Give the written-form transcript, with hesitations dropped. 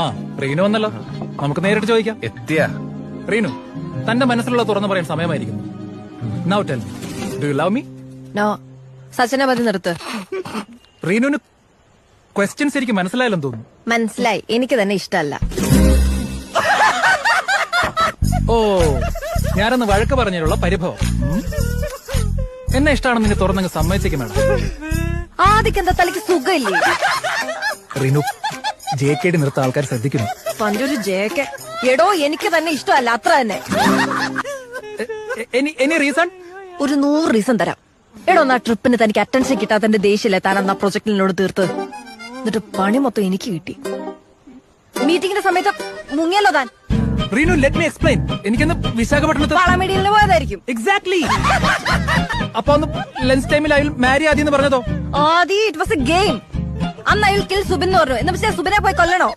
ആ റീനു വന്നല്ലോ, നമുക്ക് നേരിട്ട് ചോദിക്കാം. എത്തിയാ റീനു, തന്റെ മനസ്സിലുള്ള തുറന്നു പറയാൻ സമയമായിരിക്കുന്നു. Now tell me, do you love me? No, സച്ചിനെ പതി നിർത്ത്. റീനുവിന് ക്വസ്റ്റ്യൻസ് എനിക്ക് മനസ്സിലായില്ലെന്ന് തോന്നുന്നു. മനസ്സിലായി, എനിക്ക് തന്നെ ഇഷ്ടമല്ല. ഓ, ഞാനൊന്ന് വഴക്ക് പറഞ്ഞതിലുള്ള പരിഭവം. എന്നെ ഇഷ്ടമാണെന്ന് നിങ്ങൾ തുറന്നങ്ങ് സമ്മതിച്ചേക്കും വേണം. ആദ്യം എന്താ തലയ്ക്ക് സുഖമില്ലേ? റീനു, JKD നിർത്ത ആൾക്കാർ ശ്രദ്ധിക്കുന്നു. പണ്ടൊരു ജേക്കെ. എടോ, എനിക്ക് തന്നെ ഇഷ്ടമല്ല, അത്ര തന്നെ. Any reason? ഒരു 100 റീസൺ തരാം. എടോ, ആ ട്രിപ്പിന് തനിക്ക് അറ്റൻഷൻ കിട്ടാത്തന്റെ ദേഷ്യല്ലേ താൻ അന്ന് ആ പ്രൊജക്ടിനോട് തീർത്ത്. എന്നിട്ട് പണി മൊത്തം എനിക്ക് കിട്ടി. മീറ്റിംഗിന്റെ സമയത്ത് മുങ്ങിയല്ലോ താൻ. Reenu, let me explain. എനിക്കൊന്ന് വിശാഖപട്ടണത്ത് പാളമേടിയിൽ പോയതായിരിക്കും. എക്സാക്ട്ലി. അപ്പൊ ഒന്ന് ലഞ്ച് ടൈമിൽ അയാൾ മാരി ആദ്യം പറഞ്ഞതോ? ആദി, ഇറ്റ് വാസ് എ ഗെയിം. അന്ന് അയാൾ കിൽ സുബിൻ എന്ന് പറഞ്ഞു. എന്ന് വെച്ചാൽ സുബിനെ പോയി കൊല്ലണോ?